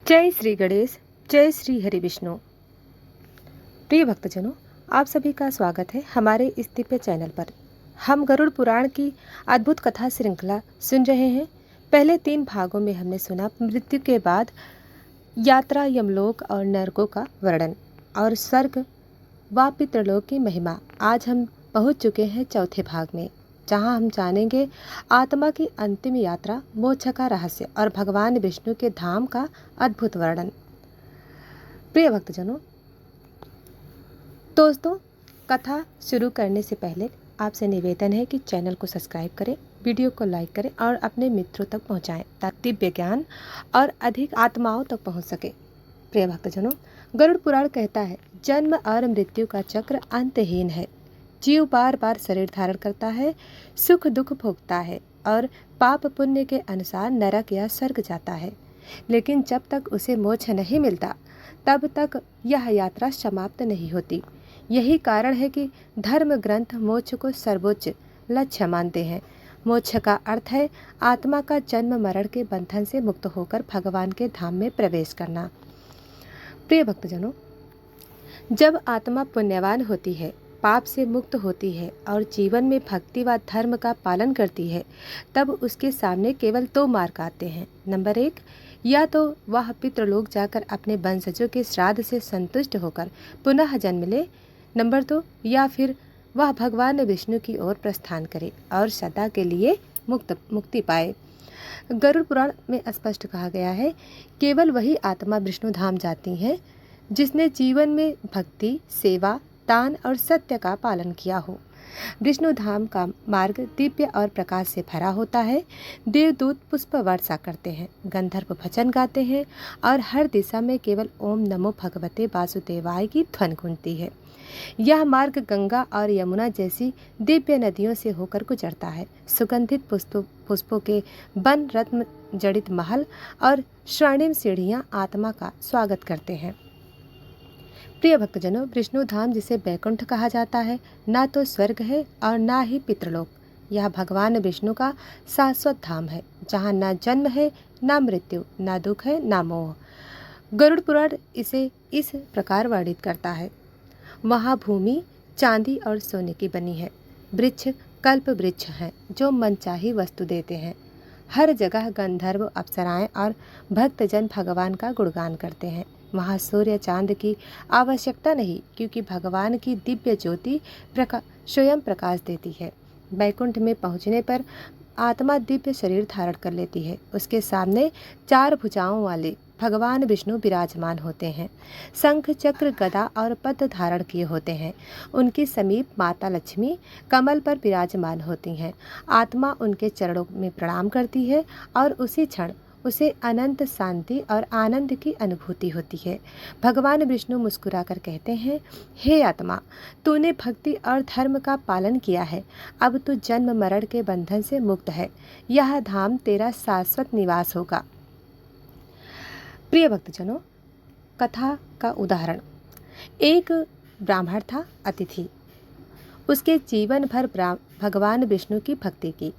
जय श्री गणेश, जय श्री हरि विष्णु। प्रिय भक्तजनों, आप सभी का स्वागत है हमारे इस दिव्य चैनल पर। हम गरुड़ पुराण की अद्भुत कथा श्रृंखला सुन रहे हैं। पहले 3 भागों में हमने सुना मृत्यु के बाद यात्रा, यमलोक और नरकों का वर्णन और स्वर्ग व पितृलोक की महिमा। आज हम पहुंच चुके हैं चौथे भाग में, जहां हम जानेंगे आत्मा की अंतिम यात्रा, मोक्ष का रहस्य और भगवान विष्णु के धाम का अद्भुत वर्णन। प्रिय भक्तजनों, दोस्तों, कथा शुरू करने से पहले आपसे निवेदन है कि चैनल को सब्सक्राइब करें, वीडियो को लाइक करें और अपने मित्रों तक पहुंचाएं ताकि दिव्य ज्ञान और अधिक आत्माओं तक पहुंच सके। प्रिय भक्तजनों, गरुड़ पुराण कहता है, जन्म और मृत्यु का चक्र अंतहीन है। जीव बार बार शरीर धारण करता है, सुख दुख भोगता है और पाप पुण्य के अनुसार नरक या स्वर्ग जाता है। लेकिन जब तक उसे मोक्ष नहीं मिलता, तब तक यह यात्रा समाप्त नहीं होती। यही कारण है कि धर्म ग्रंथ मोक्ष को सर्वोच्च लक्ष्य मानते हैं। मोक्ष का अर्थ है आत्मा का जन्म मरण के बंधन से मुक्त होकर भगवान के धाम में प्रवेश करना। प्रिय भक्तजनों, जब आत्मा पुण्यवान होती है, पाप से मुक्त होती है और जीवन में भक्ति व धर्म का पालन करती है, तब उसके सामने केवल 2 मार्ग आते हैं। नंबर 1, या तो वह पितृलोक जाकर अपने वंशजों के श्राद्ध से संतुष्ट होकर पुनः जन्म ले। नंबर 2, या फिर वह भगवान विष्णु की ओर प्रस्थान करे और सदा के लिए मुक्ति पाए। गरुड़ पुराण में स्पष्ट कहा गया है, केवल वही आत्मा विष्णु धाम जाती है जिसने जीवन में भक्ति, सेवा, दान और सत्य का पालन किया हो। विष्णु धाम का मार्ग दिव्य और प्रकाश से भरा होता है। देवदूत पुष्प वर्षा करते हैं, गंधर्व भजन गाते हैं और हर दिशा में केवल ओम नमो भगवते वासुदेवाय की ध्वनि गूंजती है। यह मार्ग गंगा और यमुना जैसी दिव्य नदियों से होकर गुजरता है। सुगंधित पुष्पों के वन, रत्न जड़ित महल और स्वर्णिम सीढ़ियाँ आत्मा का स्वागत करते हैं। प्रिय भक्तजनों, विष्णु धाम जिसे बैकुंठ कहा जाता है, ना तो स्वर्ग है और ना ही पितृलोक। यह भगवान विष्णु का शाश्वत धाम है, जहाँ ना जन्म है, ना मृत्यु, ना दुख है, ना मोह। गरुड़ पुराण इसे इस प्रकार वर्णित करता है, वहाँ भूमि चांदी और सोने की बनी है। वृक्ष कल्प वृक्ष हैं जो मनचाही वस्तु देते हैं। हर जगह गंधर्व, अप्सराएं और भक्तजन भगवान का गुणगान करते हैं। वहाँ सूर्य चांद की आवश्यकता नहीं, क्योंकि भगवान की दिव्य ज्योति स्वयं प्रकाश देती है। बैकुंठ में पहुँचने पर आत्मा दिव्य शरीर धारण कर लेती है। उसके सामने 4 भुजाओं वाले भगवान विष्णु विराजमान होते हैं। शंख, चक्र, गदा और पद्म धारण किए होते हैं। उनकी समीप माता लक्ष्मी कमल पर विराजमान होती हैं। आत्मा उनके चरणों में प्रणाम करती है और उसी क्षण उसे अनंत शांति और आनंद की अनुभूति होती है। भगवान विष्णु मुस्कुराकर कहते हैं, हे आत्मा, तूने भक्ति और धर्म का पालन किया है। अब तू जन्म मरण के बंधन से मुक्त है। यह धाम तेरा शाश्वत निवास होगा। प्रिय भक्तजनों, कथा का उदाहरण। एक ब्राह्मण था, अतिथि। उसके जीवन भर भगवान विष्णु की भक्ति की,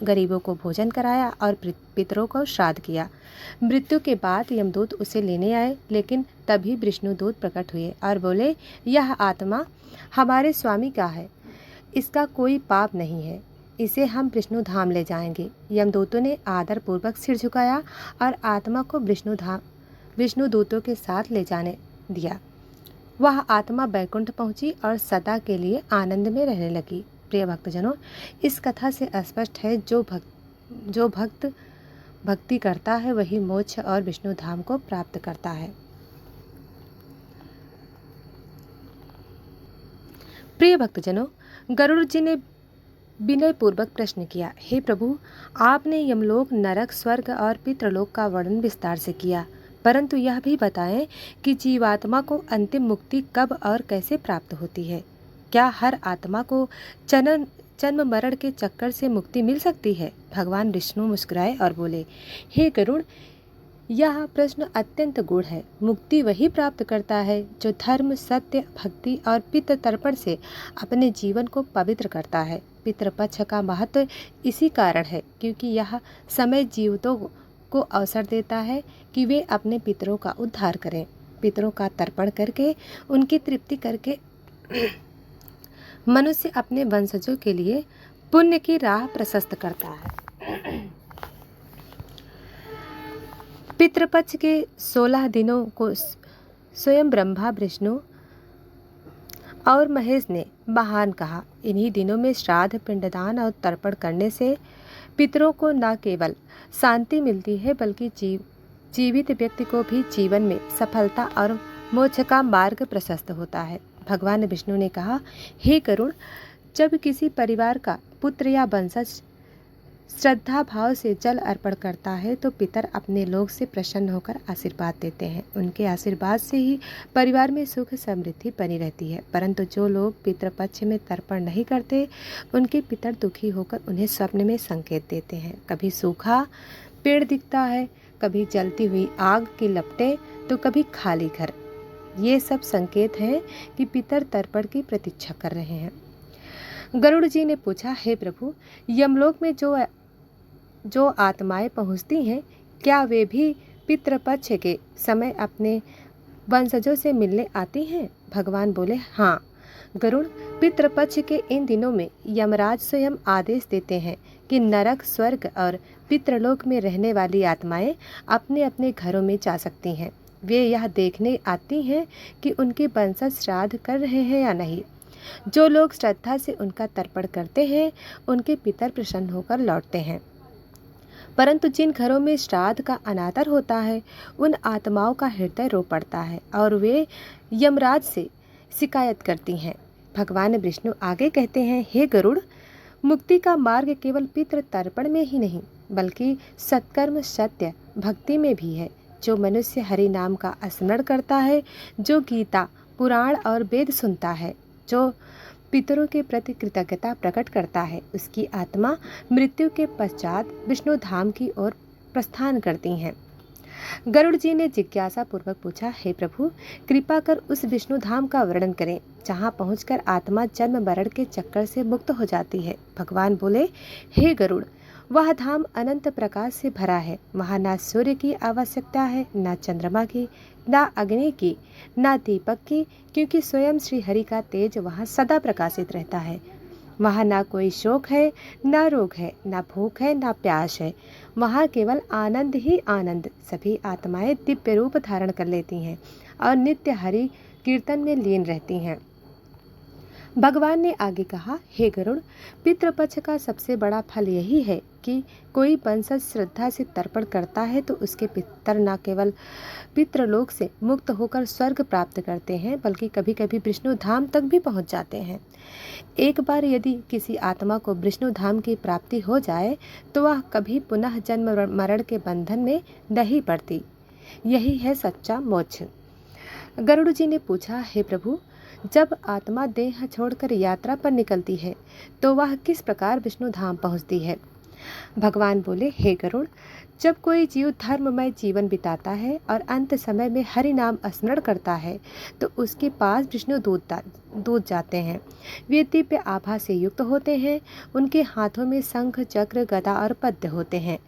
गरीबों को भोजन कराया और पितरों को श्राद्ध किया। मृत्यु के बाद यमदूत उसे लेने आए, लेकिन तभी विष्णुदूत प्रकट हुए और बोले, यह आत्मा हमारे स्वामी का है, इसका कोई पाप नहीं है, इसे हम विष्णु धाम ले जाएंगे। यमदूतों ने आदर पूर्वक सिर झुकाया और आत्मा को विष्णुदूतों के साथ ले जाने दिया। वह आत्मा बैकुंठ पहुंची और सदा के लिए आनंद में रहने लगी। प्रिय भक्तजनों, इस कथा से स्पष्ट है, जो भक्त भक्ति करता है वही मोक्ष और विष्णु धाम को प्राप्त करता है। प्रिय भक्तजनों, गरुड़ जी ने विनय पूर्वक प्रश्न किया, हे प्रभु, आपने यमलोक, नरक, स्वर्ग और पितृलोक का वर्णन विस्तार से किया, परंतु यह भी बताएं कि जीवात्मा को अंतिम मुक्ति कब और कैसे प्राप्त होती है। क्या हर आत्मा को जन्म मरण के चक्कर से मुक्ति मिल सकती है? भगवान विष्णु मुस्कुराए और बोले, हे गरुड़, यह प्रश्न अत्यंत गूढ़ है। मुक्ति वही प्राप्त करता है जो धर्म, सत्य, भक्ति और पितृ तर्पण से अपने जीवन को पवित्र करता है। पितृपक्ष का महत्व इसी कारण है, क्योंकि यह समय जीवों को अवसर देता है कि वे अपने पितरों का उद्धार करें। पितरों का तर्पण करके उनकी तृप्ति करके मनुष्य अपने वंशजों के लिए पुण्य की राह प्रशस्त करता है। पितृपक्ष के 16 दिनों को स्वयं ब्रह्मा, विष्णु और महेश ने महान कहा। इन्हीं दिनों में श्राद्ध, पिंडदान और तर्पण करने से पितरों को न केवल शांति मिलती है बल्कि जीवित व्यक्ति को भी जीवन में सफलता और मोक्ष का मार्ग प्रशस्त होता है। भगवान विष्णु ने कहा, हे गरुड़, जब किसी परिवार का पुत्र या वंशज श्रद्धा भाव से जल अर्पण करता है तो पितर अपने लोक से प्रसन्न होकर आशीर्वाद देते हैं। उनके आशीर्वाद से ही परिवार में सुख समृद्धि बनी रहती है। परंतु जो लोग पितृपक्ष में तर्पण नहीं करते, उनके पितर दुखी होकर उन्हें स्वप्न में संकेत देते हैं। कभी सूखा पेड़ दिखता है, कभी जलती हुई आग की लपटें, तो कभी खाली घर। ये सब संकेत हैं कि पितर तर्पण की प्रतीक्षा कर रहे हैं। गरुड़ जी ने पूछा, हे प्रभु, यमलोक में जो आत्माएं पहुंचती हैं, क्या वे भी पितृपक्ष के समय अपने वंशजों से मिलने आती हैं? भगवान बोले, हाँ गरुड़, पितृपक्ष के इन दिनों में यमराज स्वयं आदेश देते हैं कि नरक, स्वर्ग और पितृलोक में रहने वाली आत्माएं अपने अपने घरों में जा सकती हैं। वे यह देखने आती हैं कि उनके वंशज श्राद्ध कर रहे हैं या नहीं। जो लोग श्रद्धा से उनका तर्पण करते हैं, उनके पितर प्रसन्न होकर लौटते हैं। परंतु जिन घरों में श्राद्ध का अनादर होता है, उन आत्माओं का हृदय रो पड़ता है और वे यमराज से शिकायत करती हैं। भगवान विष्णु आगे कहते हैं, हे गरुड़, मुक्ति का मार्ग केवल पितृ तर्पण में ही नहीं बल्कि सत्कर्म, सत्य, भक्ति में भी है। जो मनुष्य हरि नाम का स्मरण करता है, जो गीता, पुराण और वेद सुनता है, जो पितरों के प्रति कृतज्ञता प्रकट करता है, उसकी आत्मा मृत्यु के पश्चात विष्णु धाम की ओर प्रस्थान करती हैं। गरुड़ जी ने जिज्ञासा पूर्वक पूछा, हे प्रभु, कृपा कर उस विष्णु धाम का वर्णन करें जहाँ पहुंचकर आत्मा जन्म मरण के चक्कर से मुक्त हो जाती है। भगवान बोले, हे गरुड़, वह धाम अनंत प्रकाश से भरा है। वहाँ ना सूर्य की आवश्यकता है, ना चंद्रमा की, ना अग्नि की, ना दीपक की, क्योंकि स्वयं श्री हरि का तेज वहाँ सदा प्रकाशित रहता है। वहाँ ना कोई शोक है, ना रोग है, ना भूख है, ना प्यास है। वहाँ केवल आनंद ही आनंद। सभी आत्माएं दिव्य रूप धारण कर लेती हैं और नित्य हरि कीर्तन में लीन रहती हैं। भगवान ने आगे कहा, हे गरुड़, पितृपक्ष का सबसे बड़ा फल यही है कि कोई वंशज श्रद्धा से तर्पण करता है तो उसके पितर न केवल पितृलोक से मुक्त होकर स्वर्ग प्राप्त करते हैं बल्कि कभी कभी विष्णु धाम तक भी पहुंच जाते हैं। एक बार यदि किसी आत्मा को विष्णु धाम की प्राप्ति हो जाए तो वह कभी पुनः जन्म मरण के बंधन में नहीं पड़ती। यही है सच्चा मोक्ष। गरुड़ जी ने पूछा, हे प्रभु, जब आत्मा देह छोड़कर यात्रा पर निकलती है तो वह किस प्रकार विष्णु धाम पहुंचती है? भगवान बोले, हे गरुड़, जब कोई जीव धर्ममय जीवन बिताता है और अंत समय में हरि नाम स्मरण करता है तो उसके पास विष्णु दूत जाते हैं। वे दिव्य आभा से युक्त होते हैं। उनके हाथों में शंख, चक्र, गदा और पद्म होते हैं।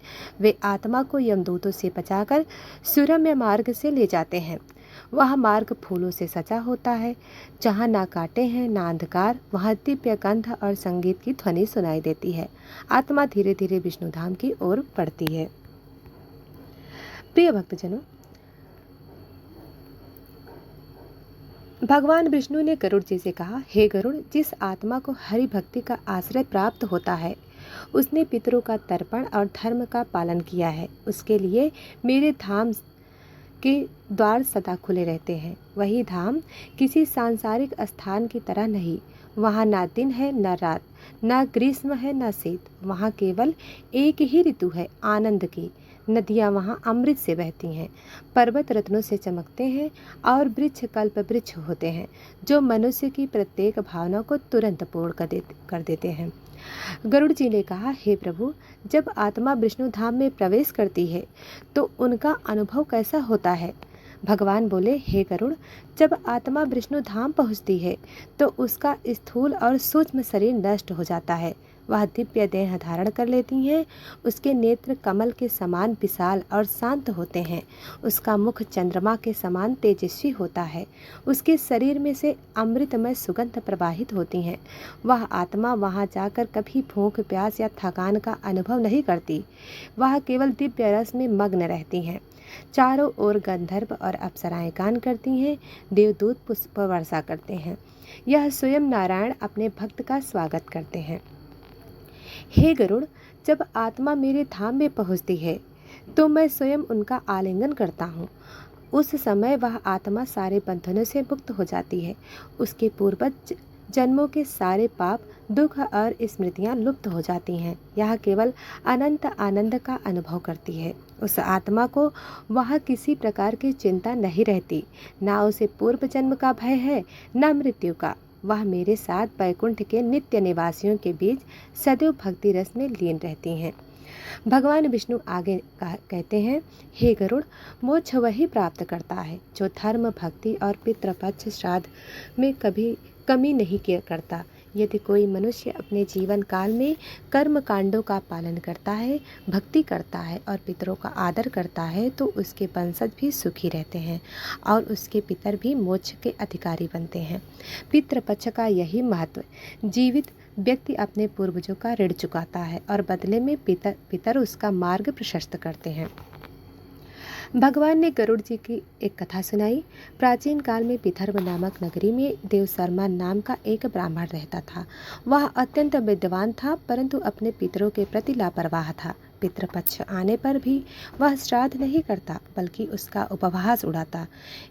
वे आत्मा को यमदूतों से बचाकर सुरम्य मार्ग से ले जाते हैं। वह मार्ग फूलों से सजा होता है। जहाँ ना कांटे हैं ना अंधकार, वहाँ दिव्य गंध और संगीत की ध्वनि सुनाई देती है। आत्मा धीरे धीरे विष्णु धाम की ओर बढ़ती है। प्रिय भक्तजनों, भगवान विष्णु ने गरुड़ जी से कहा, हे गरुड़, जिस आत्मा को हरि भक्ति का आश्रय प्राप्त होता है उसने पितरों का तर्पण और धर्म का पालन किया है। उसके लिए मेरे धाम के द्वार सदा खुले रहते हैं। वही धाम किसी सांसारिक स्थान की तरह नहीं। वहाँ ना दिन है ना रात, ना ग्रीष्म है ना शीत। वहाँ केवल एक ही ऋतु है, आनंद की। नदियाँ वहाँ अमृत से बहती हैं, पर्वत रत्नों से चमकते हैं और वृक्ष कल्प वृक्ष होते हैं जो मनुष्य की प्रत्येक भावना को तुरंत पूर्ण कर देते हैं। गरुड़ जी ने कहा, हे प्रभु, जब आत्मा विष्णु धाम में प्रवेश करती है तो उनका अनुभव कैसा होता है? भगवान बोले, हे गरुड़, जब आत्मा विष्णु धाम पहुँचती है तो उसका स्थूल और सूक्ष्म शरीर नष्ट हो जाता है। वह दिव्य देह धारण कर लेती हैं। उसके नेत्र कमल के समान विशाल और शांत होते हैं। उसका मुख चंद्रमा के समान तेजस्वी होता है। उसके शरीर में से अमृतमय सुगंध प्रवाहित होती हैं। वह आत्मा वहां जाकर कभी भूख, प्यास या थकान का अनुभव नहीं करती। वह केवल दिव्य रस में मग्न रहती हैं। चारों ओर गंधर्व और अप्सराएं गान करती हैं। देवदूत पुष्प वर्षा करते हैं। यह स्वयं नारायण अपने भक्त का स्वागत करते हैं। हे गरुड़, जब आत्मा मेरे धाम में पहुँचती है तो मैं स्वयं उनका आलिंगन करता हूँ। उस समय वह आत्मा सारे बंधनों से मुक्त हो जाती है। उसके पूर्वज जन्मों के सारे पाप, दुख और स्मृतियां लुप्त हो जाती हैं। यह केवल अनंत आनंद का अनुभव करती है। उस आत्मा को वह किसी प्रकार की चिंता नहीं रहती। ना उसे पूर्व जन्म का भय है, न मृत्यु का। वह मेरे साथ वैकुंठ के नित्य निवासियों के बीच सदैव भक्ति रस में लीन रहती हैं। भगवान विष्णु आगे कहते हैं, हे गरुड़, मोक्ष वही प्राप्त करता है जो धर्म, भक्ति और पितृपक्ष श्राद्ध में कभी कमी नहीं करता। यदि कोई मनुष्य अपने जीवन काल में कर्म कांडों का पालन करता है, भक्ति करता है और पितरों का आदर करता है तो उसके वंशज भी सुखी रहते हैं और उसके पितर भी मोक्ष के अधिकारी बनते हैं। पितृपक्ष का यही महत्व। जीवित व्यक्ति अपने पूर्वजों का ऋण चुकाता है और बदले में पितर उसका मार्ग प्रशस्त करते हैं। भगवान ने गरुड़ जी की एक कथा सुनाई। प्राचीन काल में विदर्भ नामक नगरी में देवशर्मा नाम का एक ब्राह्मण रहता था। वह अत्यंत विद्वान था, परंतु अपने पितरों के प्रति लापरवाह था। पितृपक्ष आने पर भी वह श्राद्ध नहीं करता, बल्कि उसका उपवास उड़ाता।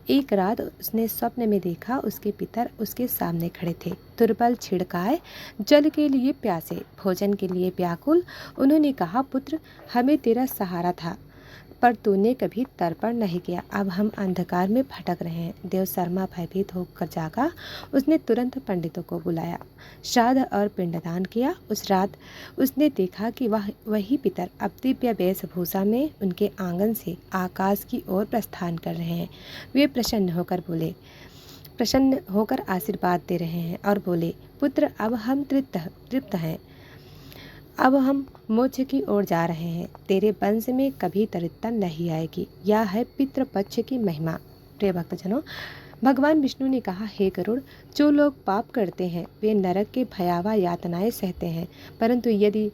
एक रात उसने स्वप्न में देखा, उसके पितर उसके सामने खड़े थे, दुर्बल, छिड़काए, जल के लिए प्यासे, भोजन के लिए व्याकुल। उन्होंने कहा, पुत्र, हमें तेरा सहारा था, पर तूने कभी तर्पण नहीं किया। अब हम अंधकार में भटक रहे हैं। देवशर्मा भयभीत होकर जागा। उसने तुरंत पंडितों को बुलाया, श्राद्ध और पिंडदान किया। उस रात उसने देखा कि वही पितर अब दिव्य वेशभूषा में उनके आंगन से आकाश की ओर प्रस्थान कर रहे हैं। वे प्रसन्न होकर आशीर्वाद दे रहे हैं और बोले, पुत्र, अब हम तृप्त हैं। अब हम मोक्ष की ओर जा रहे हैं। तेरे वंश में कभी दरिद्रता नहीं आएगी। यह है पितृपक्ष की महिमा। प्रिय भक्तजनों, भगवान विष्णु ने कहा, हे गरुड़, जो लोग पाप करते हैं वे नरक के भयावह यातनाएं सहते हैं, परंतु यदि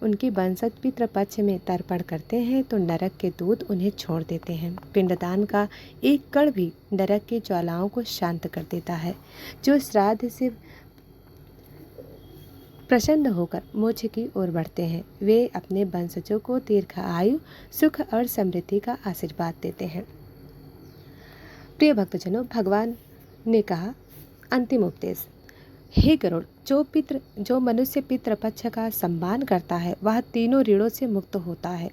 उनके वंशज पितृपक्ष में तर्पण करते हैं तो नरक के दूत उन्हें छोड़ देते हैं। पिंडदान का एक कण भी नरक की ज्वालाओं को शांत कर देता है। जो श्राद्ध से प्रसन्न होकर मोक्ष की ओर बढ़ते हैं, वे अपने वंशजों को दीर्घायु, सुख और समृद्धि का आशीर्वाद देते हैं। प्रिय भक्तजनों, भगवान ने कहा अंतिम उपदेश, हे गरुड़, जो मनुष्य पितृपक्ष का सम्मान करता है वह तीनों ऋणों से मुक्त होता है,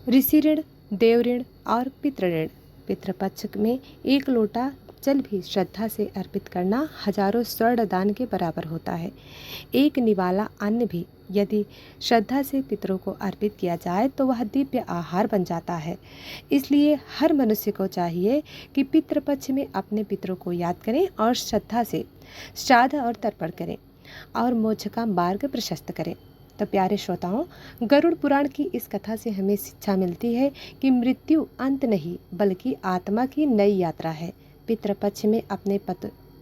ऋषि ऋण, देव ऋण और पितृ ऋण। पितृपक्ष में एक लोटा जल भी श्रद्धा से अर्पित करना हजारों स्वर्ण दान के बराबर होता है। एक निवाला अन्न भी यदि श्रद्धा से पितरों को अर्पित किया जाए तो वह दिव्य आहार बन जाता है। इसलिए हर मनुष्य को चाहिए कि पितृपक्ष में अपने पितरों को याद करें और श्रद्धा से श्राद्ध और तर्पण करें और मोक्ष का मार्ग प्रशस्त करें। तो प्यारे श्रोताओं, गरुड़ पुराण की इस कथा से हमें शिक्षा मिलती है कि मृत्यु अंत नहीं बल्कि आत्मा की नई यात्रा है। पितृपक्ष में अपने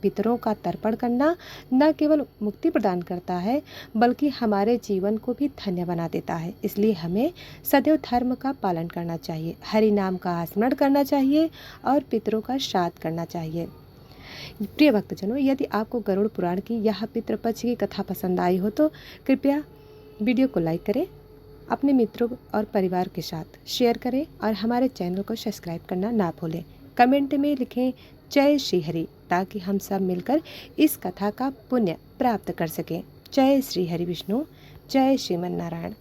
पितरों का तर्पण करना न केवल मुक्ति प्रदान करता है बल्कि हमारे जीवन को भी धन्य बना देता है। इसलिए हमें सदैव धर्म का पालन करना चाहिए, हरि नाम का स्मरण करना चाहिए और पितरों का श्राद्ध करना चाहिए। प्रिय भक्तजनों, यदि आपको गरुड़ पुराण की यह पितृपक्ष की कथा पसंद आई हो तो कृपया वीडियो को लाइक करें, अपने मित्रों और परिवार के साथ शेयर करें और हमारे चैनल को सब्सक्राइब करना ना भूलें। कमेंट में लिखें जय श्री हरि, ताकि हम सब मिलकर इस कथा का पुण्य प्राप्त कर सकें। जय श्री हरि विष्णु, जय श्रीमन नारायण।